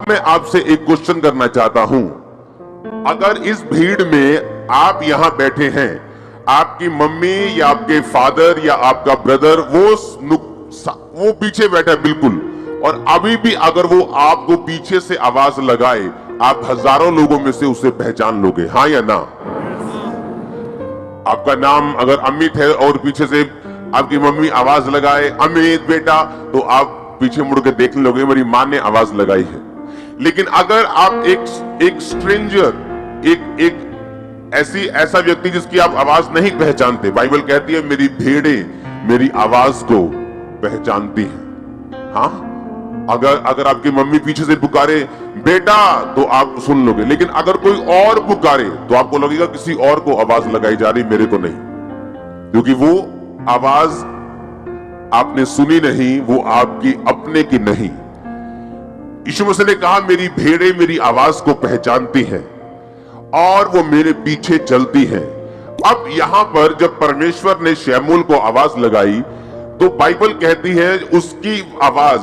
मैं आपसे एक क्वेश्चन करना चाहता हूं। अगर इस भीड़ में आप यहां बैठे हैं, आपकी मम्मी या आपके फादर या आपका ब्रदर वो पीछे बैठा है बिल्कुल, और अभी भी अगर वो आपको पीछे से आवाज लगाए, आप हजारों लोगों में से उसे पहचान लोगे, हाँ या ना? आपका नाम अगर अमित है और पीछे से आपकी मम्मी आवाज लगाए अमित बेटा, तो आप पीछे मुड़ के देख लोगे मेरी मां ने आवाज लगाई है। लेकिन अगर आप एक स्ट्रेंजर, एक ऐसा व्यक्ति जिसकी आप आवाज नहीं पहचानते, बाइबल कहती है मेरी भेड़ें मेरी आवाज को पहचानती हैं। हाँ, अगर आपकी मम्मी पीछे से पुकारे बेटा तो आप सुन लोगे, लेकिन अगर कोई और पुकारे तो आपको लगेगा किसी और को आवाज लगाई जा रही, मेरे को नहीं, क्योंकि वो आवाज आपने सुनी नहीं, वो आपकी अपने की नहीं। यीशु मसीह ने कहा मेरी भेड़ें मेरी आवाज को पहचानती हैं और वो मेरे पीछे चलती हैं। अब यहां पर जब परमेश्वर ने शमूएल को आवाज लगाई तो बाइबल कहती है उसकी आवाज,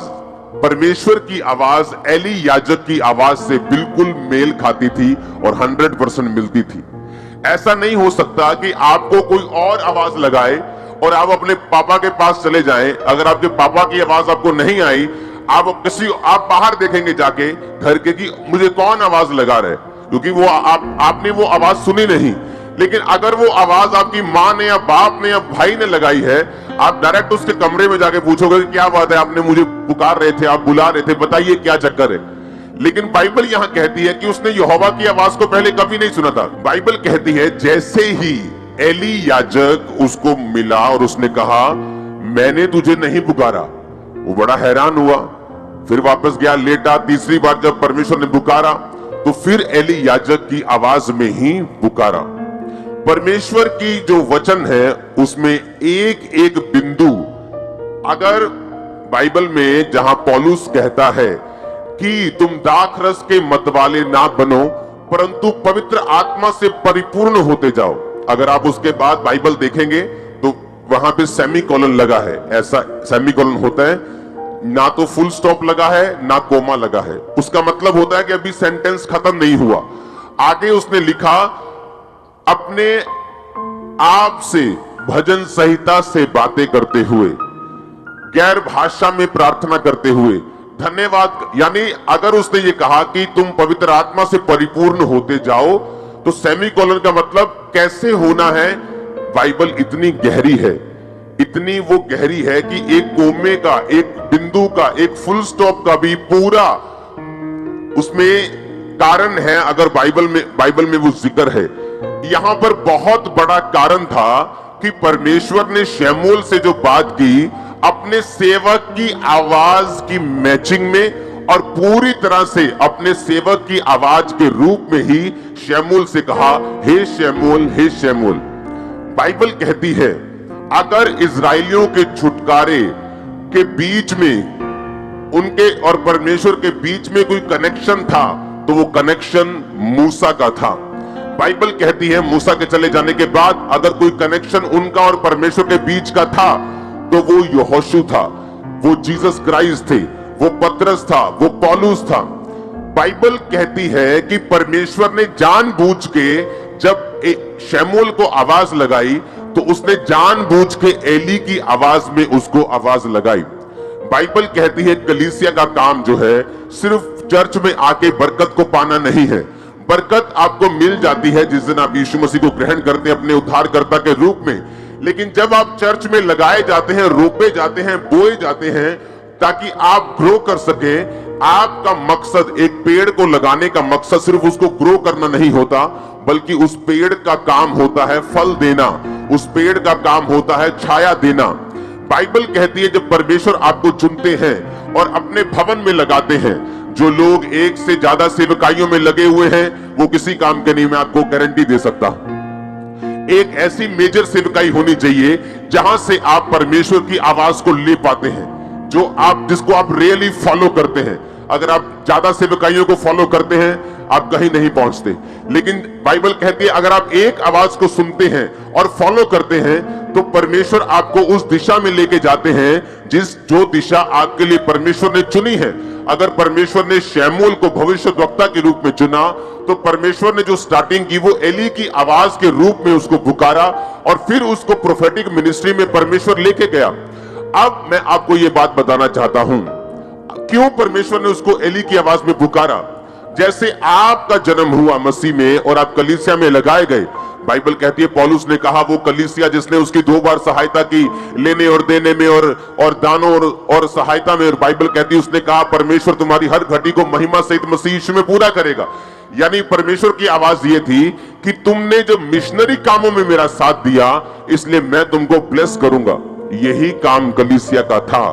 परमेश्वर की आवाज एली याजक की आवाज से बिल्कुल मेल खाती थी और 100% मिलती थी। ऐसा नहीं हो सकता कि आपको कोई और आवाज लगाए और आप अपने पापा के पास चले जाएं। अगर आपके पापा की आवाज आपको नहीं आई, आप बाहर देखेंगे जाके घर के कि मुझे कौन आवाज लगा रहा है, क्योंकि वो आपने वो आवाज सुनी नहीं। लेकिन अगर वो आवाज आपकी माँ ने या बाप ने या भाई ने लगाई है, आप डायरेक्ट उसके कमरे में जाके पूछोगे क्या बात है, आपने मुझे पुकार रहे थे, आप बुला रहे थे, बताइए क्या चक्कर है। लेकिन बाइबल यहां कहती है कि उसने यहोवा की आवाज को पहले कभी नहीं सुना था। बाइबल कहती है जैसे ही एली याजक उसको मिला और उसने कहा मैंने तुझे नहीं पुकारा, वो बड़ा हैरान हुआ, फिर वापस गया, लेटा। तीसरी बार जब परमेश्वर ने पुकारा तो फिर एली याजक की आवाज में ही पुकारा। परमेश्वर की जो वचन है उसमें एक एक बिंदु, अगर बाइबल में जहां पौलुस कहता है कि तुम दाखरस के मतवाले ना बनो परंतु पवित्र आत्मा से परिपूर्ण होते जाओ, अगर आप उसके बाद बाइबल देखेंगे तो वहां पे सेमीकोलन लगा है। ऐसा सेमीकोलन होता है, ना तो फुल स्टॉप लगा है ना कोमा लगा है। उसका मतलब होता है कि अभी सेंटेंस खत्म नहीं हुआ। आगे उसने लिखा अपने आप से भजन संहिता से बातें करते हुए, गैर भाषा में प्रार्थना करते हुए धन्यवाद। यानी अगर उसने ये कहा कि तुम पवित्र आत्मा से परिपूर्ण होते जाओ, तो सेमीकोलन का मतलब कैसे होना है। बाइबल इतनी गहरी है, इतनी वो गहरी है कि एक कोमे का, एक बिंदु का, एक फुल स्टॉप का भी पूरा उसमें कारण है। अगर बाइबल में वो जिक्र है, यहां पर बहुत बड़ा कारण था कि परमेश्वर ने शमूएल से जो बात की अपने सेवक की आवाज की मैचिंग में और पूरी तरह से अपने सेवक की आवाज के रूप में ही शमूएल से कहा हे शमूएल, हे शमूएल। बाइबल कहती है अगर इजराइलियों के छुटकारे के बीच में उनके और परमेश्वर के बीच में कोई कनेक्शन था तो वो कनेक्शन मूसा का था। बाइबल कहती है मूसा के चले जाने के बाद अगर कोई कनेक्शन उनका और परमेश्वर के बीच का था तो वो यहोशू था, वो जीसस क्राइस्ट थे, वो पतरस था, वो पौलुस था। बाइबल कहती है कि परमेश्वर ने जानबूझ के जब शमूएल को आवाज लगाई तो उसने जानबूझ के एली की आवाज में उसको आवाज लगाई। बाइबल कहती है कलीसिया का काम जो है सिर्फ चर्च में आके बरकत को पाना नहीं है। बरकत आपको मिल जाती है जिस दिन आप यीशु मसीह को ग्रहण करते हैं अपने उद्धारकर्ता के रूप में, लेकिन जब आप चर्च में लगाए जाते हैं, रोपे जाते हैं, बोए जाते हैं ताकि आप ग्रो कर सके। आपका मकसद, एक पेड़ को लगाने का मकसद सिर्फ उसको ग्रो करना नहीं होता, बल्कि उस पेड़ का काम होता है फल देना, उस पेड़ का काम होता है छाया देना। बाइबल कहती है जब परमेश्वर आपको चुनते हैं और अपने भवन में लगाते हैं, जो लोग एक से ज्यादा सेवकाइयों में लगे हुए हैं वो किसी काम के नहीं, मैं आपको गारंटी दे सकता हूं। एक ऐसी मेजर सेवकाई होनी चाहिए जहां से आप परमेश्वर की आवाज को ले पाते हैं, जिसको आप रियली फॉलो करते हैं। अगर आप ज्यादा सेवकाइयों को फॉलो करते हैं आप कहीं नहीं पहुंचते, लेकिन बाइबल कहती है अगर आप एक आवाज को सुनते हैं और फॉलो करते हैं तो परमेश्वर आपको उस दिशा में लेके जाते हैं जो दिशा आपके लिए परमेश्वर ने चुनी है। अगर परमेश्वर ने शमूएल को भविष्यद्वक्ता के रूप में चुना, तो परमेश्वर ने जो स्टार्टिंग की वो एली की आवाज के रूप में उसको पुकारा और फिर उसको प्रोफेटिक मिनिस्ट्री में परमेश्वर लेके गया। अब मैं आपको ये बात बताना चाहता हूं, क्यों परमेश्वर ने उसको एली की आवाज में पुकारा। जैसे आपका जन्म हुआ मसीह में और आप कलीसिया में लगाए गए, बाइबल कहती है, पौलुस ने कहा वो कलीसिया जिसने उसकी 2 बार सहायता की लेने और देने में और दानों और सहायता में, और बाइबल कहती है उसने कहा परमेश्वर तुम्हारी हर घटी को महिमा सहित मसीह यीशु में पूरा करेगा। यानी परमेश्वर की आवाज ये थी कि तुमने जो मिशनरी कामों में मेरा साथ दिया, इसलिए मैं तुमको ब्लेस करूंगा। यही काम कलीसिया का था।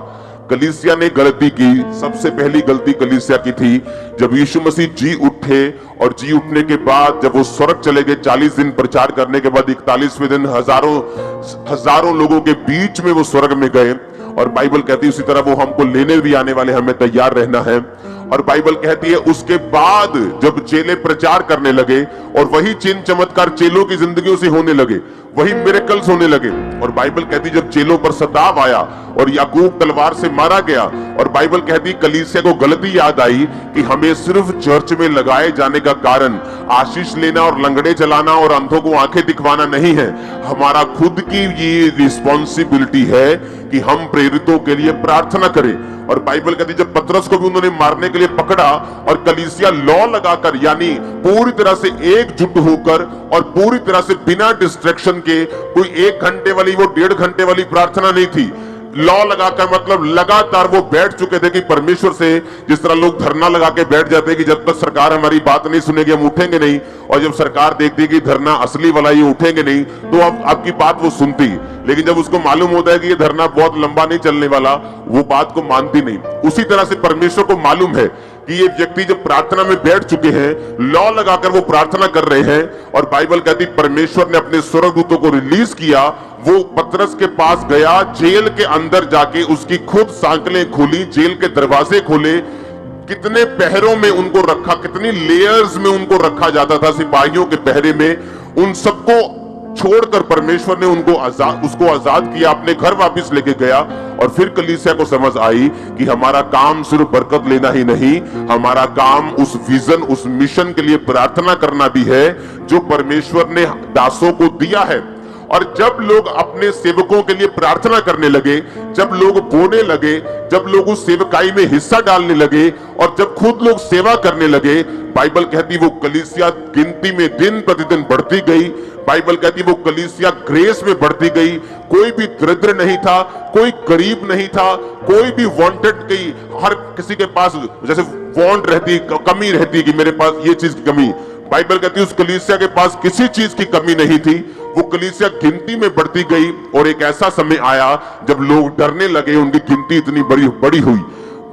कलीसिया ने गलती की, सबसे पहली गलती कलीसिया की थी जब यीशु मसीह जी उठे, और जी उठने के बाद जब वो स्वर्ग चले गए, 40 दिन प्रचार करने के बाद 41वें दिन हजारों लोगों के बीच में वो स्वर्ग में गए। और बाइबल कहती है उसी तरह वो हमको लेने भी आने वाले, हमें तैयार रहना है। और बाइबल कहती है उसके बाद जब चेले प्रचार करने लगे और वही चिन्ह चमत्कार चेलों की जिंदगियों से होने लगे, वही मिरेकल्स होने लगे। और बाइबल कहती जब चेलों पर सताव आया और याकूब तलवार से मारा गया, और बाइबल कहती कलीसिया को गलती याद आई कि हमें सिर्फ चर्च में लगाए जाने का कारण आशीष लेना और लंगड़े चलाना और अंधों को आंखें दिखवाना नहीं है। हमारा खुद की ये रिस्पॉन्सिबिलिटी है कि हम प्रेरितों के लिए प्रार्थना करें। और बाइबल कहती जब पतरस को भी उन्होंने मारने के लिए पकड़ा और कलीसिया लॉ लगाकर, यानी पूरी तरह से एकजुट होकर और पूरी तरह से बिना डिस्ट्रैक्शन के, कोई 1 घंटे वाली वो 1.5 घंटे वाली प्रार्थना नहीं थी। लॉ लगाकर मतलब लगातार वो बैठ चुके थे कि परमेश्वर से, जिस तरह लोग धरना लगा के बैठ जाते हैं कि जब तक सरकार हमारी बात नहीं सुनेगी हम उठेंगे नहीं, और जब सरकार देखती है कि धरना असली वाला ये उठेंगे नहीं तो अब आपकी बात वो सुनती, लेकिन जब उसको मालूम होता है कि ये धरना बहुत लंबा नहीं चलने वाला, वो बात को मानती नहीं। उसी तरह से परमेश्वर को मालूम है कि ये व्यक्ति जब प्रार्थना में बैठ चुके हैं, लॉ लगाकर वो प्रार्थना कर रहे हैं, और बाइबल कहती परमेश्वर ने अपने स्वर्गदूतों को रिलीज किया। वो पतरस के पास गया, जेल के अंदर जाके उसकी खुद सांकलें खोली, जेल के दरवाजे खोले, कितने पहरों में उनको रखा, कितनी लेयर्स में उनको रखा जाता था सिपाहियों के पहरे में, उन सबको छोड़कर परमेश्वर ने उसको आजाद किया, अपने घर वापस लेके गया। और फिर कलीसिया को समझ आई कि हमारा काम सिर्फ बरकत लेना ही नहीं, हमारा काम उस विजन, उस मिशन के लिए प्रार्थना करना भी है जो परमेश्वर ने दासों को दिया है। और जब लोग अपने सेवकों के लिए प्रार्थना करने लगे, जब लोग बोने लगे, जब लोग उस सेवकाई में हिस्सा डालने लगे और जब खुद लोग सेवा करने लगे, बाइबल कहती वो कलीसिया गिनती में दिन प्रतिदिन बढ़ती गई। बाइबल कहती वो कलीसिया ग्रेस में बढ़ती गई। कोई भी दरिद्र नहीं था, कोई गरीब नहीं था, कोई भी वांटेड की, हर किसी के पास जैसे वांट रहती, कमी रहती कि मेरे पास ये चीज की कमी, बाइबल कहती उस कलीसिया के पास किसी चीज की कमी नहीं थी। वो कलीसिया गिनती में बढ़ती गई और एक ऐसा समय आया जब लोग डरने लगे, उनकी गिनती इतनी बड़ी हुई।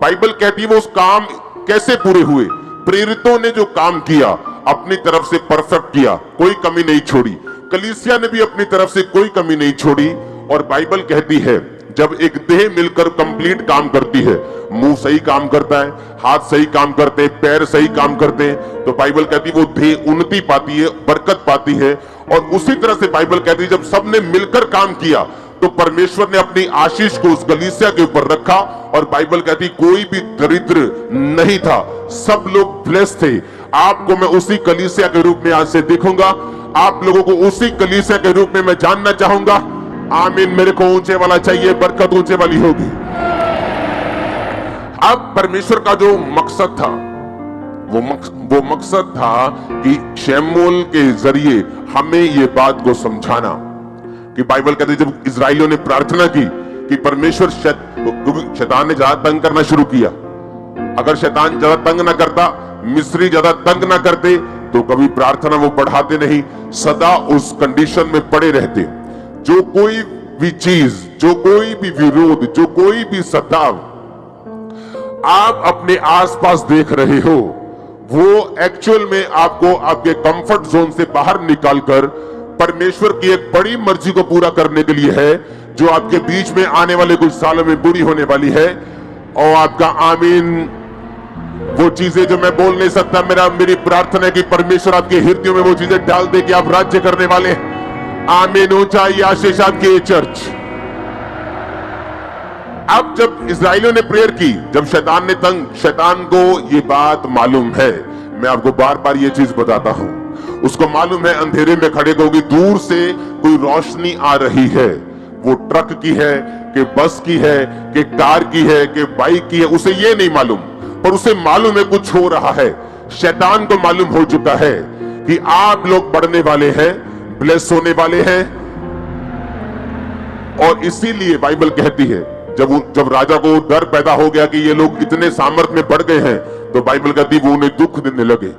बाइबल कहती है वो उस काम कैसे पूरे हुए, प्रेरितों ने जो काम किया अपनी तरफ से परफेक्ट किया, कोई कमी नहीं छोड़ी। कलीसिया ने भी अपनी तरफ से कोई कमी नहीं छोड़ी। और बाइबल कहती है जब एक देह मिलकर कंप्लीट काम करती है, मुंह सही काम करता है, हाथ सही काम करते हैं, पैर सही काम करते हैं, तो बाइबल कहती है वो देह उन्नति पाती है, बरकत पाती है। और उसी तरह से बाइबल कहती है जब सबने मिलकर काम किया तो परमेश्वर ने अपनी आशीष को उस कलीसिया के ऊपर रखा। और बाइबल कहती कोई भी दरिद्र नहीं था, सब लोग ब्लेस थे। आपको मैं उसी कलीसिया के रूप में आज से देखूंगा, आप लोगों को उसी कलीसिया के रूप में मैं जानना चाहूंगा। आमीन। मेरे को ऊंचे वाला चाहिए, बरकत ऊंचे वाली होगी। अब परमेश्वर का जो मकसद था वो मकसद था कि शमूएल के जरिए हमें ये बात को समझाना कि बाइबल कहती जब इजराइलियों ने प्रार्थना की कि परमेश्वर, शैतान ने ज्यादा तंग करना शुरू किया। अगर शैतान ज्यादा तंग ना करता, मिस्री ज्यादा तंग ना करते, तो कभी प्रार्थना वो बढ़ाते नहीं, सदा उस कंडीशन में पड़े रहते। जो कोई भी चीज, जो कोई भी विरोध, जो कोई भी सताव आप अपने आसपास देख रहे हो, वो एक्चुअल में आपको आपके कंफर्ट जोन से बाहर निकालकर परमेश्वर की एक बड़ी मर्जी को पूरा करने के लिए है, जो आपके बीच में आने वाले कुछ सालों में बुरी होने वाली है। और आपका आमीन। वो चीजें जो मैं बोल नहीं सकता, मेरी प्रार्थना है कि परमेश्वर आपके हृदयों में वो चीजें डाल दे कि आप राज्य करने वाले हैं। आमीन। ऊंचाई आशीष आपकी चर्च। अब जब इस्राएलियों ने प्रेयर की, जब शैतान को ये बात मालूम है, मैं आपको बार बार ये चीज बताता हूं, उसको मालूम है अंधेरे में खड़े होगी दूर से कोई रोशनी आ रही है, वो ट्रक की है कि बस की है कि कार की है कि बाइक की है, उसे ये नहीं मालूम, पर उसे मालूम है कुछ हो रहा है। शैतान को मालूम हो चुका है कि आप लोग बढ़ने वाले हैं, ब्लेस होने वाले हैं, और इसीलिए बाइबल कहती है जब राजा को डर पैदा हो गया कि ये लोग इतने सामर्थ्य में बढ़ गए हैं, तो बाइबल कहती वो उन्हें दुख देने लगे,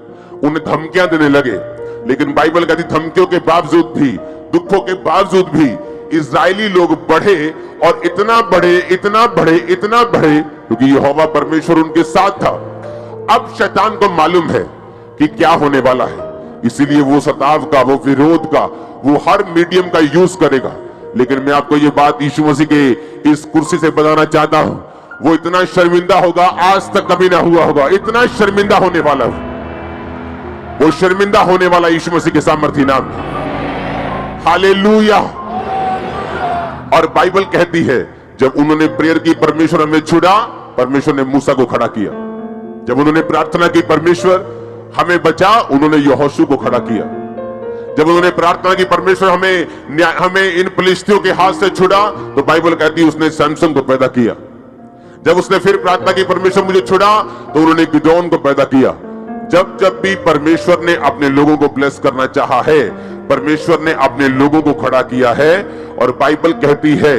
उन्हें धमकियां देने लगे। लेकिन बाइबल कहती धमकियों के बावजूद भी, दुखों के बावजूद भी इस्राएली लोग बढ़े, और इतना बढ़े, इतना बढ़े, इतना बढ़े, क्योंकि यहोवा परमेश्वर उनके साथ था। अब शैतान को मालूम है कि क्या होने वाला है, इसीलिए वो सताव का, वो विरोध का, वो हर मीडियम का यूज करेगा। लेकिन मैं आपको ये बात यीशु मसीह के इस कुर्सी से बताना चाहता हूं, वो इतना शर्मिंदा होगा आज तक कभी ना हुआ होगा, इतना शर्मिंदा होने वाला है, वो शर्मिंदा होने वाला यीशु मसीह के सामर्थी नाम में। हालेलुया। और बाइबल कहती है जब उन्होंने प्रेयर की, परमेश्वर हमें छुड़ा, परमेश्वर ने मूसा को खड़ा किया। जब उन्होंने प्रार्थना की परमेश्वर हमें बचा, उन्होंने यहोशू को खड़ा किया। जब उन्होंने प्रार्थना की परमेश्वर हमें इन फिलिस्तियों के हाथ से छुड़ा, तो बाइबल कहती है उसने सैमसन को पैदा किया। जब उसने फिर प्रार्थना की परमेश्वर मुझे छुड़ा, तो उन्होंने गिदोन को पैदा किया। जब जब भी परमेश्वर ने अपने लोगों को ब्लेस करना चाहा है, परमेश्वर ने अपने लोगों को खड़ा किया है। और बाइबल कहती है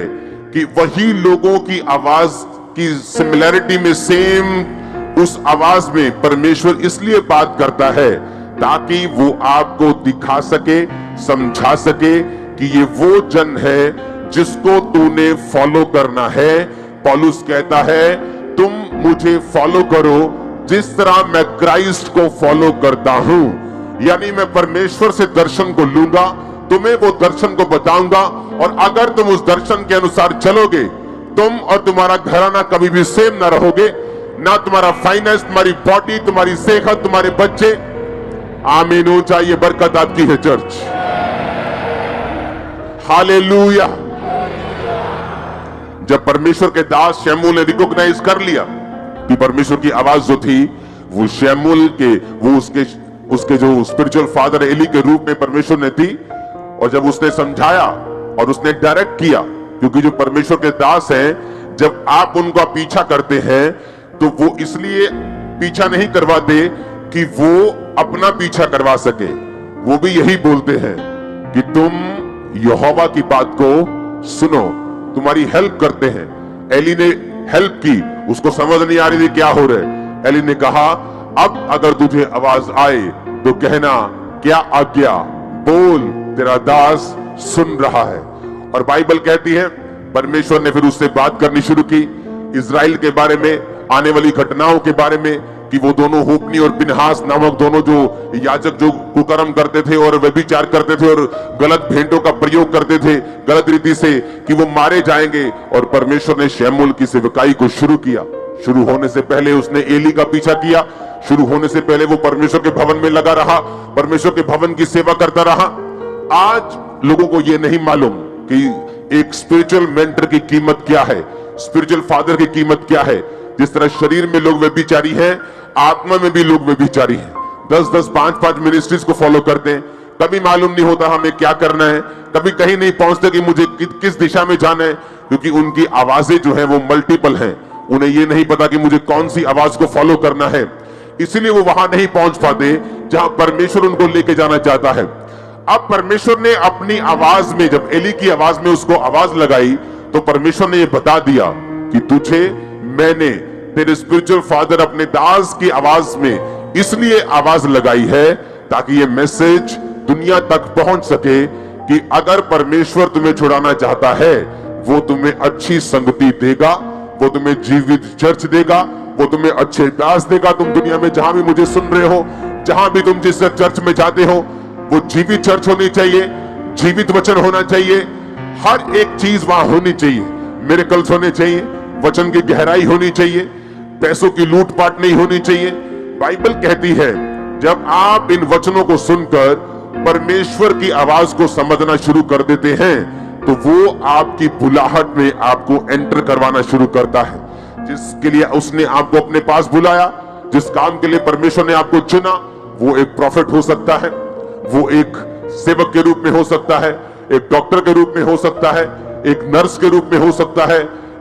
कि वही लोगों की आवाज की सिमिलैरिटी में, सेम उस आवाज में परमेश्वर इसलिए बात करता है ताकि वो आपको दिखा सके, समझा सके कि ये वो जन है जिसको तूने फॉलो करना है। पौलुस कहता है तुम मुझे फॉलो करो जिस तरह मैं क्राइस्ट को फॉलो करता हूं। यानी मैं परमेश्वर से दर्शन को लूंगा, तुम्हें वो दर्शन को बताऊंगा, और अगर तुम उस दर्शन के अनुसार चलोगे, तुम और तुम्हारा घराना कभी भी सेम ना रहोगे, ना तुम्हारा फाइनेंस, तुम्हारी बॉडी, तुम्हारी सेहत, तुम्हारे बच्चे। आमीन हो चाहिए, बरकत आपकी है चर्च। हालेलुया। जब परमेश्वर के दास शमूएल ने रिकॉग्नाइज कर लिया कि परमेश्वर की आवाज जो थी वो शमूएल के, वो उसके जो स्पिरिचुअल फादर एली के रूप में परमेश्वर ने थी, और जब उसने समझाया और उसने डायरेक्ट किया, क्योंकि जो परमेश्वर के दास हैं, जब आप उनका पीछा करते हैं तो वो इसलिए पीछा नहीं करवाते कि वो अपना पीछा करवा सके, वो भी यही बोलते हैं कि तुम यहोवा की बात को सुनो, तुम्हारी हेल्प करते हैं। एली ने हेल्प की, उसको समझ नहीं आ रही थी क्या हो रहा है। एली ने कहा अब अगर तुझे आवाज आए तो कहना क्या आज्ञा, बोल, तेरा दास सुन रहा है। और बाइबल कहती है परमेश्वर ने फिर उससे बात करनी शुरू की इजराइल के बारे में, आने वाली घटनाओं के बारे में, कि वो दोनों होप्नी और पिनहास नामक दोनों जो याजक जो कुकर्म करते थे और व्यभिचार करते थे और गलत भेंटों का प्रयोग करते थे गलत रीति से, कि वो मारे जाएंगे। और परमेश्वर ने शमूएल की सेवकाई को शुरू किया। शुरू होने से पहले उसने एली का पीछा किया, शुरू होने से पहले वो परमेश्वर के भवन में लगा रहा, परमेश्वर के भवन की सेवा करता रहा। आज लोगों को यह नहीं मालूम कि एक स्पिरिचुअल मेंटर की कीमत क्या है, स्पिरिचुअल फादर की कीमत क्या है। जिस तरह शरीर में लोग व्यभिचारी हैं, आत्मा में भी लोग व्यभिचारी हैं। 10-10, 5-5 मिनिस्ट्रीज को फॉलो करते हैं, कभी मालूम नहीं होता हमें क्या करना है, कभी कहीं नहीं पहुंचते कि मुझे किस दिशा में जाना है, क्योंकि उनकी आवाजें जो है वो मल्टीपल हैं। उन्हें ये नहीं पता कि मुझे कौन सी आवाज को फॉलो करना है, इसीलिए वो वहां नहीं पहुंच पाते जहां परमेश्वर उनको लेके जाना चाहता है। अब परमेश्वर ने अपनी आवाज में, जब एली की आवाज में उसको आवाज लगाई, तो परमेश्वर ने ये बता दिया कि तुझे मैंने, तेरे स्पिरिचुअल फादर अपने दास की आवाज में इसलिए आवाज लगाई है ताकि ये मैसेज दुनिया तक पहुंच सके कि अगर परमेश्वर तुम्हें छुड़ाना चाहता है, वो तुम्हें अच्छी संगति देगा, वो तुम्हें जीवित चर्च देगा, वो तुम्हें अच्छे दास देगा। तुम दुनिया में जहां भी मुझे सुन रहे हो, जहां भी तुम जिस चर्च में जाते हो, वो जीवित चर्च होनी चाहिए, जीवित वचन होना चाहिए, हर एक चीज वहां होनी चाहिए। मिरेकल्स होने चाहिए, वचन की गहराई होनी चाहिए, पैसों की लूटपाट नहीं होनी चाहिए। बाइबल कहती है जब आप इन वचनों को सुनकर परमेश्वर की आवाज को समझना शुरू कर देते हैं, तो वो आपकी बुलाहट में आपको एंटर करवाना शुरू करता है। जिसके लिए उसने आपको अपने पास बुलाया, जिस काम के लिए परमेश्वर ने आपको चुना, वो एक प्रॉफिट हो सकता है, वो एक सेवक के रूप में हो सकता है, एक डॉक्टर के रूप में हो सकता है, एक नर्स के रूप में हो सकता है,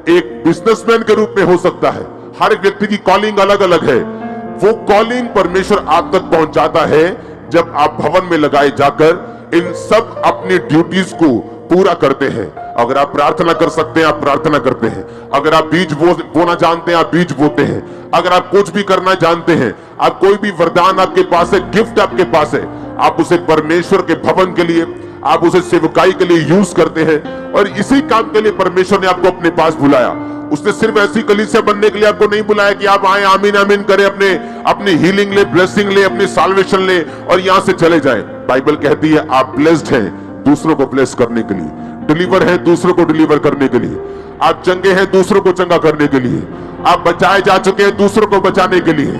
एक बिजनेसमैन के रूप में हो सकता है। हर एक व्यक्ति की कॉलिंग अलग अलग है। वो कॉलिंग परमेश्वर आप तक पहुंचाता है जब आप भवन में लगाए जाकर इन सब अपनी ड्यूटीज को पूरा करते हैं। अगर आप प्रार्थना कर सकते हैं, आप प्रार्थना करते हैं। अगर आप बीज बोना जानते हैं, आप बीज बोते हैं। अगर आप कुछ भी करना जानते हैं, आप कोई भी वरदान आपके पास है, गिफ्ट आपके पास है, आप उसे परमेश्वर के भवन के लिए, आप उसे सेवकाई के लिए यूज करते हैं। और इसी काम के लिए परमेश्वर ने आपको अपने पास बुलाया। उसने सिर्फ ऐसी कलीसिया बनने के लिए आपको नहीं बुलाया कि आप आए, आमीन आमीन करें, अपनी हीलिंग ले, ब्लेसिंग ले, अपनी साल्वेशन ले और यहां से चले जाएं। बाइबल कहती है आप ब्लेस्ड हैं दूसरों को ब्लेस करने के लिए, डिलीवर है दूसरों को डिलीवर करने के लिए, आप चंगे हैं दूसरों को चंगा करने के लिए, आप बचाए जा चुके हैं दूसरों को बचाने के लिए।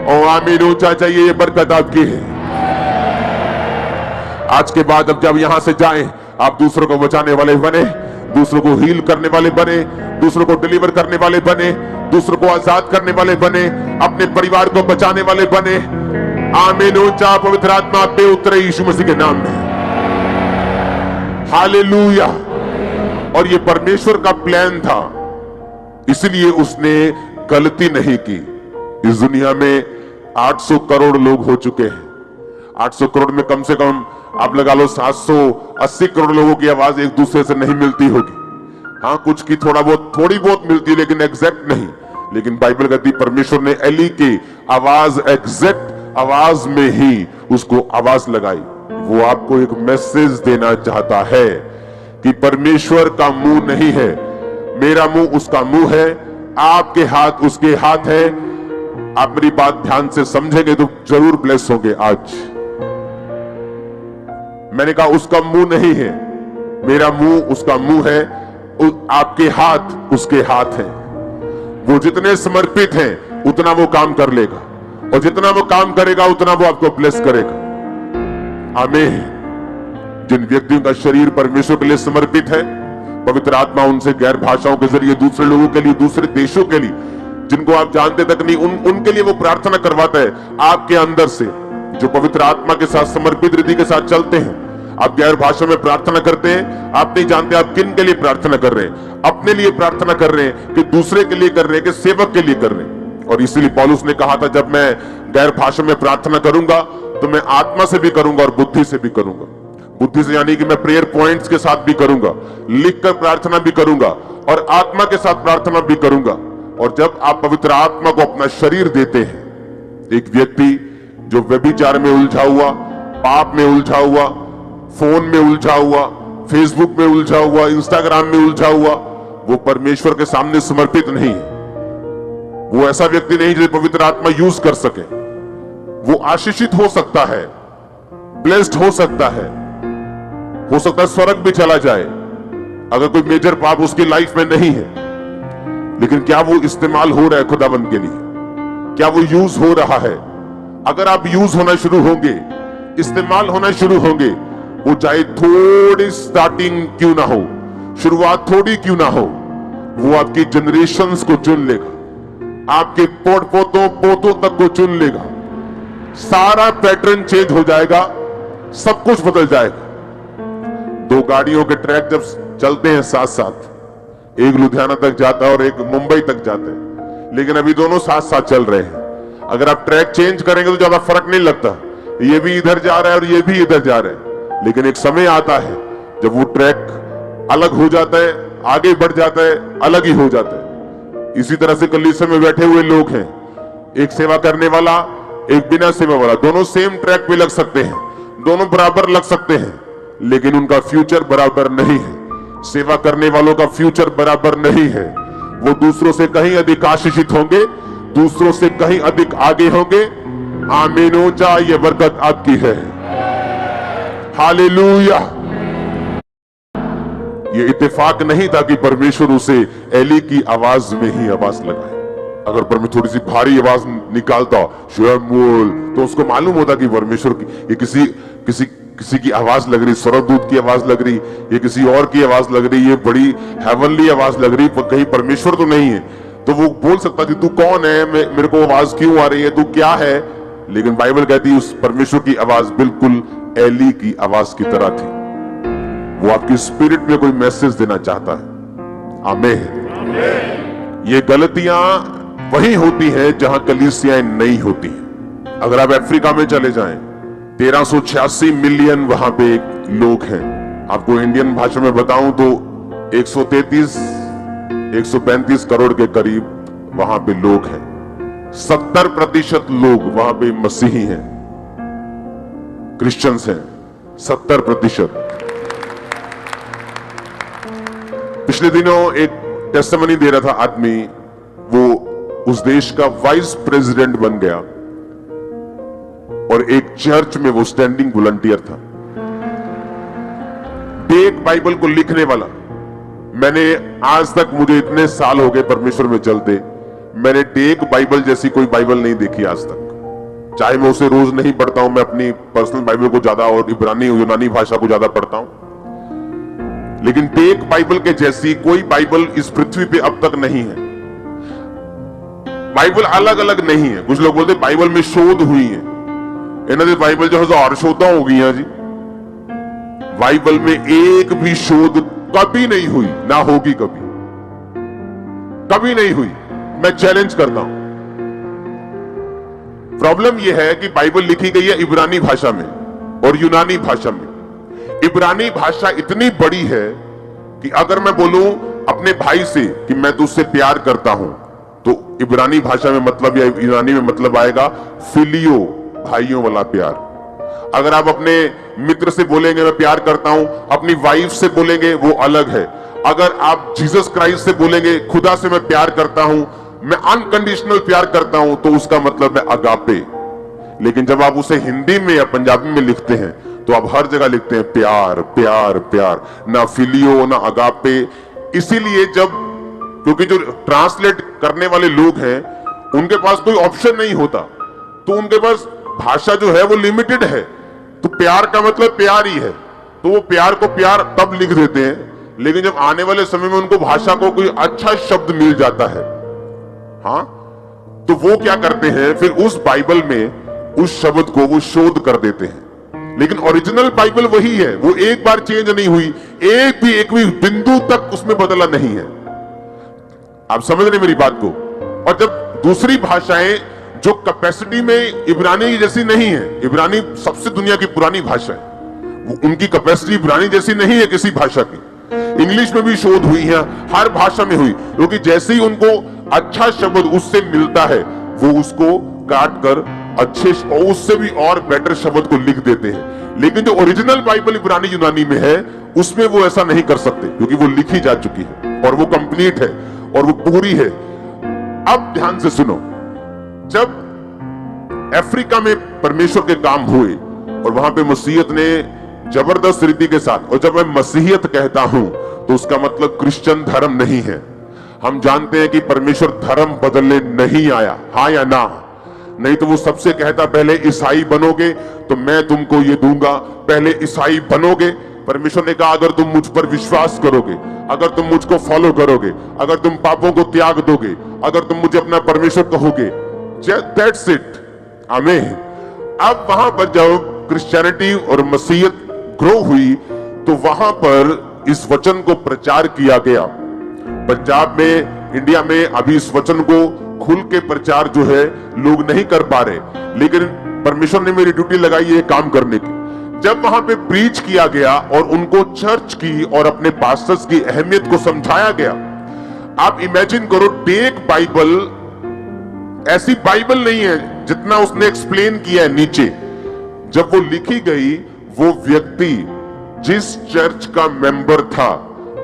और आमीन ऊंचा चाहिए, ये बरकत आपकी है। आज के बाद अब जब यहां से जाएं, आप दूसरों को बचाने वाले बने, दूसरों को हील करने वाले बने, दूसरों को डिलीवर करने वाले बने, दूसरों को आजाद करने वाले बने, अपने परिवार को बचाने वाले बने। आमीन ऊंचा, पवित्र आत्मा आप पे उतरे यीशु मसीह के नाम में। हालेलुया। और ये परमेश्वर का प्लान था, इसलिए उसने गलती नहीं की। इस दुनिया में 800 करोड़ लोग हो चुके हैं। 800 करोड़ में कम से कम आप लगा लो 780 करोड़ लोगों की आवाज एक दूसरे से नहीं मिलती होगी। हाँ, कुछ की थोड़ी बहुत मिलती है, लेकिन एग्जैक्ट नहीं। लेकिन बाइबल कहती परमेश्वर ने एली की आवाज एग्जैक्ट आवाज में ही उसको आवाज लगाई। वो आपको एक मैसेज देना चाहता है कि परमेश्वर का मुंह नहीं है, मेरा मुंह उसका मुंह है, आपके हाथ उसके हाथ है। आप मेरी बात ध्यान से समझेंगे तो जरूर ब्लेस होंगे। आज मैंने कहा उसका मुंह नहीं है, मेरा मुंह उसका मुंह है, आपके हाथ उसके हाथ है। वो जितने समर्पित हैं उतना वो काम कर लेगा, और जितना वो काम करेगा उतना वो आपको ब्लेस करेगा। आमीन। जिन व्यक्तियों का शरीर परमेश्वर के लिए समर्पित है, पवित्र आत्मा उनसे गैर भाषाओं के जरिए दूसरे लोगों के लिए, दूसरे देशों के लिए, जिनको आप जानते तक नहीं, उनके लिए वो प्रार्थना करवाता है आपके अंदर से। जो पवित्र आत्मा के साथ समर्पित रीति के साथ चलते हैं, आप गैर भाषा में प्रार्थना करते हैं, आप नहीं जानते आप किन के लिए प्रार्थना कर रहे हैं। अपने लिए प्रार्थना कर रहे हैं कि दूसरे के लिए कर रहे हैं कि सेवक के लिए कर रहे हैं। और इसीलिए पौलुस ने कहा था, जब मैं गैर भाषा में प्रार्थना करूंगा तो मैं आत्मा से भी करूंगा और बुद्धि से भी करूंगा। बुद्धि से यानी कि मैं प्रेयर पॉइंट्स के साथ भी करूंगा, लिखकर प्रार्थना भी करूंगा और आत्मा के साथ प्रार्थना भी करूंगा। और जब आप पवित्र आत्मा को अपना शरीर देते हैं, एक व्यक्ति जो व्यभिचार में उलझा हुआ, पाप में उलझा हुआ, फोन में उलझा हुआ, फेसबुक में उलझा हुआ, इंस्टाग्राम में उलझा हुआ, वो परमेश्वर के सामने समर्पित नहीं है। वो ऐसा व्यक्ति नहीं जिसे पवित्र आत्मा यूज कर सके। वो आशीषित हो सकता है, ब्लेस्ड हो सकता है स्वर्ग भी चला जाए अगर कोई मेजर पाप उसकी लाइफ में नहीं है। लेकिन क्या वो इस्तेमाल हो रहा है खुदाबंद के लिए? क्या वो यूज हो रहा है? अगर आप यूज होना शुरू होंगे, इस्तेमाल होना शुरू होंगे, वो चाहे थोड़ी स्टार्टिंग क्यों ना हो, शुरुआत थोड़ी क्यों ना हो, वो आपकी जनरेशंस को चुन लेगा, आपके पोतों तक को चुन लेगा। सारा पैटर्न चेंज हो जाएगा, सब कुछ बदल जाएगा। दो गाड़ियों के ट्रैक जब चलते हैं साथ साथ, एक लुधियाना तक जाता है और एक मुंबई तक जाता है, लेकिन अभी दोनों साथ साथ चल रहे हैं। अगर आप ट्रैक चेंज करेंगे तो ज्यादा फर्क नहीं लगता, ये भी इधर जा रहा है और ये भी इधर जा रहा है। लेकिन एक समय आता है जब वो ट्रैक अलग हो जाता है, आगे बढ़ जाता है, अलग ही हो जाता है। इसी तरह से कलीसिया में बैठे हुए लोग हैं, एक सेवा करने वाला, एक बिना सेवा वाला, दोनों सेम ट्रैक पे लग सकते हैं, दोनों बराबर लग सकते हैं, लेकिन उनका फ्यूचर बराबर नहीं है। सेवा करने वालों का फ्यूचर बराबर नहीं है। वो दूसरों से कहीं अधिक आशीषित होंगे, दूसरों से कहीं अधिक आगे होंगे। आमीन ऊंचा, ये बरकत आपकी है। हालेलुया। ये इत्तेफाक नहीं था कि परमेश्वर उसे एली की आवाज में ही आवाज लगाए। अगर परमेश्वर थोड़ी सी भारी आवाज निकालता, शमूएल, तो उसको मालूम होता कि परमेश्वर की ये किसी किसी की आवाज लग रही, स्वर्गदूत की आवाज लग रही, ये किसी और की आवाज लग रही, ये बड़ी हेवनली आवाज लग रही, कहीं परमेश्वर तो नहीं है। तो वो बोल सकता कि तू कौन है, मेरे को आवाज क्यों आ रही है, तू क्या है। लेकिन बाइबल कहती है उस परमेश्वर की आवाज बिल्कुल एली की आवाज की तरह थी। वो आपकी स्पिरिट में कोई मैसेज देना चाहता है। आमीन। ये गलतियां वही होती हैं जहां कलीसियाएं नहीं होती हैं। अगर आप अफ्रीका में चले जाएं, 1386 मिलियन वहां पे लोग हैं। आपको इंडियन भाषा में बताऊं तो 135 करोड़ के करीब वहां पे लोग हैं। 70% लोग वहां पे मसीही हैं, क्रिश्चियंस हैं, 70%। पिछले दिनों एक टेस्टिमनी दे रहा था आदमी, वो उस देश का वाइस प्रेसिडेंट बन गया और एक चर्च में वो स्टैंडिंग वॉलंटियर था। टेक बाइबल को लिखने वाला। मैंने आज तक, मुझे इतने साल हो गए परमेश्वर में चलते, मैंने टेक बाइबल जैसी कोई बाइबल नहीं देखी आज तक। चाहे मैं उसे रोज नहीं पढ़ता हूं, मैं अपनी पर्सनल बाइबल को ज्यादा और इब्रानी यूनानी भाषा को ज्यादा पढ़ता हूं, लेकिन टेक बाइबल के जैसी कोई बाइबल इस पृथ्वी पे अब तक नहीं है। बाइबल अलग अलग नहीं है। कुछ लोग बोलते बाइबल में शोध हुई है, इन्होंने बाइबल जो हजार शोधा हो गई जी। बाइबल में एक भी शोध कभी नहीं हुई, ना होगी कभी, कभी नहीं हुई। मैं चैलेंज करता हूं। प्रॉब्लम यह है कि बाइबल लिखी गई है इब्रानी भाषा में और यूनानी भाषा में। इब्रानी भाषा इतनी बड़ी है कि अगर मैं बोलूं अपने भाई से कि मैं तुझसे प्यार करता हूं, तो इब्रानी भाषा में मतलब या यूनानी में मतलब आएगा फिलियो, भाइयों वाला प्यार। अगर आप अपने मित्र से बोलेंगे मैं प्यार करता हूं, अपनी वाइफ से बोलेंगे वो अलग है। अगर आप जीसस क्राइस्ट से बोलेंगे खुदा से मैं प्यार करता हूं, मैं अनकंडीशनल प्यार करता हूं, तो उसका मतलब है अगापे। लेकिन जब आप उसे हिंदी में या पंजाबी में लिखते हैं तो आप हर जगह लिखते हैं प्यार प्यार प्यार, ना फिलियो ना अगापे। इसीलिए क्योंकि जो ट्रांसलेट करने वाले लोग हैं उनके पास कोई ऑप्शन नहीं होता, तो उनके पास भाषा जो है वो लिमिटेड है। तो प्यार का मतलब प्यार ही है, तो वो प्यार को प्यार तब लिख देते हैं। लेकिन जब आने वाले समय में उनको भाषा को कोई अच्छा शब्द मिल जाता है, हाँ, तो वो क्या करते हैं, फिर उस बाइबल में उस शब्द को वो शोध कर देते हैं। लेकिन ओरिजिनल बाइबल वही है, वो एक बार चेंज नहीं हुई, एक भी बिंदु तक उसमें बदला नहीं है। आप समझ रहे मेरी बात को। और जब दूसरी भाषाएं जो कैपेसिटी में इब्रानी जैसी नहीं है, इब्रानी सबसे दुनिया की पुरानी भाषा है, उनकी कैपेसिटी इब्रानी जैसी नहीं है किसी भाषा की। इंग्लिश में भी शोध हुई है, हर भाषा में हुई, क्योंकि जैसे ही उनको अच्छा शब्द उससे मिलता है वो उसको काट कर अच्छे और उससे भी और बेटर शब्द को लिख देते हैं। लेकिन जो ओरिजिनल बाइबल इब्रानी यूनानी में है उसमें वो ऐसा नहीं कर सकते, क्योंकि वो लिखी जा चुकी है और वो कंप्लीट है और वो पूरी है। अब ध्यान से सुनो, जब अफ्रीका में परमेश्वर के काम हुए और वहां पे मसीहत ने जबरदस्त रीति के साथ, और जब मैं मसीहियत कहता हूं तो उसका मतलब क्रिश्चियन धर्म नहीं है। हम जानते हैं कि परमेश्वर धर्म बदलने नहीं आया, हाँ या ना? नहीं तो वो सबसे कहता पहले ईसाई बनोगे तो मैं तुमको ये दूंगा, पहले ईसाई बनोगे। परमेश्वर ने कहा अगर तुम मुझ पर विश्वास करोगे, अगर तुम मुझको फॉलो करोगे, अगर तुम पापों को त्याग दोगे, अगर तुम मुझे अपना परमेश्वर कहोगे, दैट्स इट, आमीन। अब वहां पर जब क्रिश्चियनिटी और मसीहत ग्रो हुई तो वहां पर इस वचन को प्रचार किया गया। पंजाब में, इंडिया में अभी इस वचन को खुल के प्रचार जो है लोग नहीं कर पा रहे, लेकिन परमेश्वर ने मेरी ड्यूटी लगाई है काम करने की। जब वहां पे प्रीच किया गया और उनको चर्च की और अपने पास्टर्स की अहमियत को समझाया गया। आप इमेजिन करो, टेक बाइबल ऐसी बाइबल नहीं है जितना उसने एक्सप्लेन किया है नीचे। जब वो लिखी गई, वो व्यक्ति जिस चर्च का मेंबर था,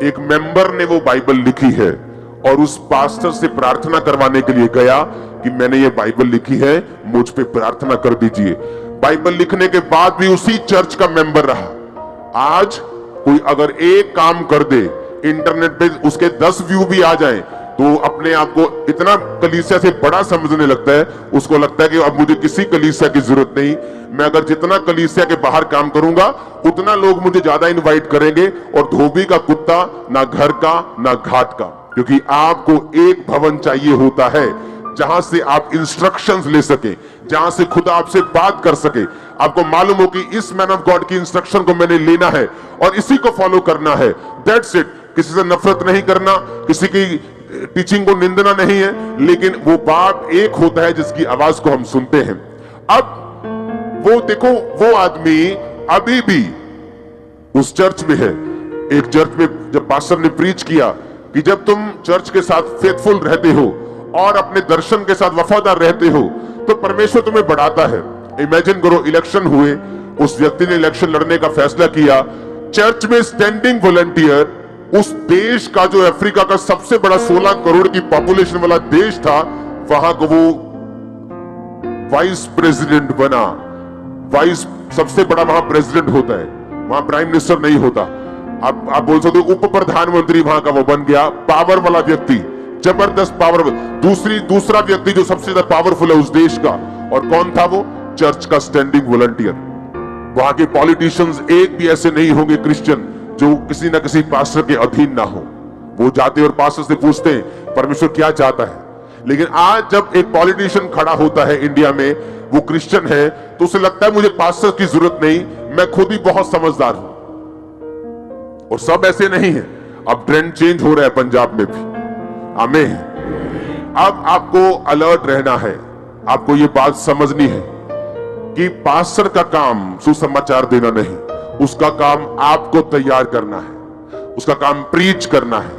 एक मेंबर ने वो बाइबल लिखी है और उस पास्टर से प्रार्थना करवाने के लिए गया कि मैंने ये बाइबल लिखी है, मुझ पे प्रार्थना कर दीजिए। बाइबल लिखने के बाद भी उसी चर्च का मेंबर रहा। आज कोई अगर एक काम कर दे, इंटरनेट पे उसके 10 व्यू भी आ जाएं, तो तो अपने आप को इतना कलीसिया से बड़ा समझने लगता है, उसको लगता है कि अब मुझे किसी कलीसिया की जरूरत नहीं, मैं अगर जितना कलीसिया के बाहर काम करूंगा उतना लोग मुझे ज्यादा इनवाइट करेंगे, और धोबी का कुत्ता ना घर का ना घाट का। क्योंकि आपको एक भवन चाहिए होता है जहां से आप इंस्ट्रक्शंस ले सके, जहां से खुदा आपसे बात कर सके, आपको मालूम हो कि इस मैन ऑफ गॉड की इंस्ट्रक्शन को मैंने लेना है और इसी को फॉलो करना है। That's it. किसी से नफरत नहीं करना, किसी की टीचिंग को निंदना नहीं है, लेकिन वो बाप एक होता है जिसकी आवाज को हम सुनते हैं। अब वो देखो, वो आदमी अभी भी उस चर्च में है। एक चर्च में जब पास्टर ने प्रीच किया कि जब तुम चर्च के साथ फेथफुल रहते हो और अपने दर्शन के साथ वफादार रहते हो तो परमेश्वर तुम्हें बढ़ाता है। इमेजिन करो, इलेक्शन हुए, उस व्यक्ति ने इलेक्शन लड़ने का फैसला किया, चर्च में स्टैंडिंग वॉलंटियर, उस देश का जो अफ्रीका का सबसे बड़ा 16 करोड़ की पॉपुलेशन वाला देश था, वहां को वो वाइस प्रेसिडेंट बना। वाइस सबसे बड़ा वहां प्रेसिडेंट होता है, वहां प्राइम मिनिस्टर नहीं होता। आप बोल सकते हो उप प्रधानमंत्री वहां का वो बन गया, पावर वाला व्यक्ति, जबरदस्त पावर। दूसरा व्यक्ति जो सबसे ज्यादा पावरफुल है उस देश का, और कौन था वो? चर्च का स्टैंडिंग वॉलंटियर। वहां के पॉलिटिशियंस एक भी ऐसे नहीं होंगे क्रिश्चियन जो किसी ना किसी पास्टर के अधीन ना हो। वो जाते और पास्टर से पूछते हैं परमेश्वर क्या चाहता है। लेकिन आज जब एक पॉलिटिशियन खड़ा होता है इंडिया में, वो क्रिश्चियन है, तो उसे लगता है मुझे पास्टर की जरूरत नहीं, मैं खुद ही बहुत समझदार हूं। और सब ऐसे नहीं है। अब ट्रेंड चेंज हो रहा है पंजाब में भी। आमीन। अब आपको अलर्ट रहना है, आपको ये बात समझनी है कि पास्टर का काम सुसमाचार देना नहीं, उसका काम आपको तैयार करना है, उसका काम प्रीच करना है,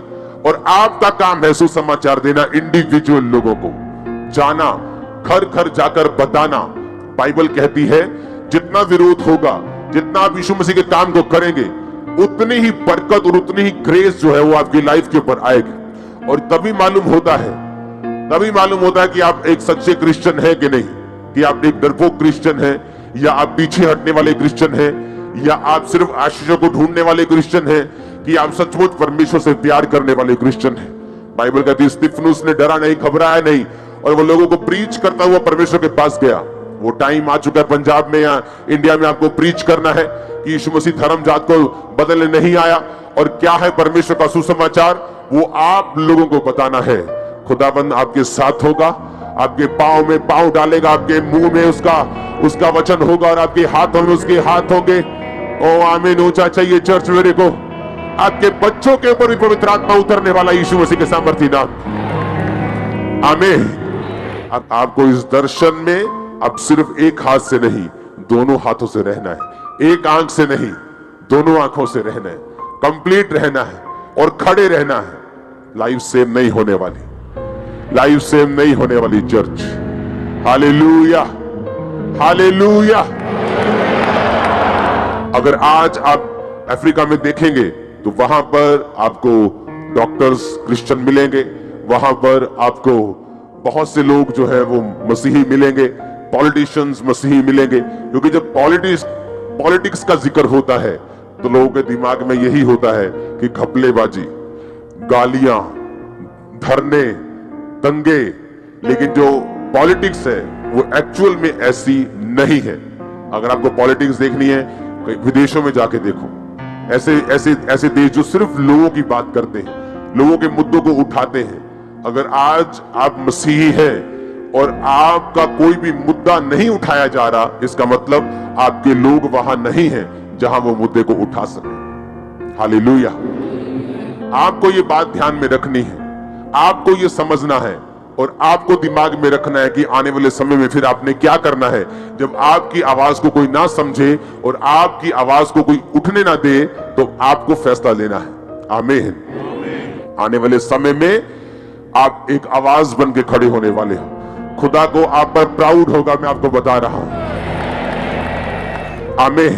और आपका काम है सुसमाचार देना इंडिविजुअल लोगों को, जाना, घर घर जाकर बताना। बाइबल कहती है जितना विरोध होगा, जितना आप यीशु मसीह के काम को करेंगे, उतनी ही बरकत और उतनी ही ग्रेस जो है वो आपकी लाइफ के ऊपर आएगी। और तभी मालूम होता है कि आप एक सच्चे क्रिश्चियन है कि नहीं, कि आप एक डरपोक क्रिश्चियन है, या आप पीछे हटने वाले क्रिश्चियन है, या आप सिर्फ आशीषों को ढूंढने वाले क्रिश्चियन है, कि आप सचमुच परमेश्वर से प्यार करने वाले क्रिश्चियन है। बाइबल कहती है स्तिफनुस ने डरा नहीं, घबराया नहीं, और वो लोगों को प्रीच करता हुआ परमेश्वर के पास गया। वो टाइम आ चुका है पंजाब में या इंडिया में आपको प्रीच करना है कि यीशु मसीह धर्म जात को बदलने नहीं आया, और क्या है परमेश्वर का सुसमाचार, वो आप लोगों को बताना है। खुदाबंद आपके साथ होगा, आपके पांव में पांव डालेगा, आपके मुंह में उसका वचन होगा, और आपके हाथों में उसके हाथ होंगे। ओ आमीन। ऊंचा चाहिए चर्च मेरे को। आपके बच्चों के ऊपर भी पवित्र आत्मा उतरने वाला यीशु मसीह के सामर्थ्य नाम। आमीन। अब आपको इस दर्शन में अब सिर्फ एक हाथ से नहीं, दोनों हाथों से रहना है। एक आंख से नहीं, दोनों आंखों से रहना है, कंप्लीट रहना है और खड़े रहना है। लाइफ सेम नहीं होने वाली, लाइफ सेम नहीं होने वाली चर्च। Hallelujah, hallelujah. अगर आज आप अफ्रीका में देखेंगे तो वहां पर आपको डॉक्टर्स क्रिश्चियन मिलेंगे, वहां पर आपको बहुत से लोग जो है वो मसीही मिलेंगे, पॉलिटिशियंस मसीही मिलेंगे। क्योंकि जब पॉलिटिक्स का जिक्र होता है तो लोगों के दिमाग में यही होता है कि घपलेबाजी, गालियां, धरने, दंगे। लेकिन जो पॉलिटिक्स है वो एक्चुअल में ऐसी नहीं है। अगर आपको पॉलिटिक्स देखनी है, विदेशों में जाके देखो। ऐसे देश जो सिर्फ लोगों की बात करते हैं, लोगों के मुद्दों को उठाते हैं। अगर आज आप मसीही हैं और आपका कोई भी मुद्दा नहीं उठाया जा रहा, इसका मतलब आपके लोग वहां नहीं हैं जहां वो मुद्दे को उठा सके। हालेलुया। आपको ये बात ध्यान में रखनी है, आपको ये समझना है, और आपको दिमाग में रखना है कि आने वाले समय में फिर आपने क्या करना है। जब आपकी आवाज को कोई ना समझे और आपकी आवाज को कोई उठने ना दे, तो आपको फैसला लेना है। आमीन। आने वाले समय में आप एक आवाज बन के खड़े होने वाले हो। खुदा को आप पर प्राउड होगा, मैं आपको बता रहा हूं। आमीन।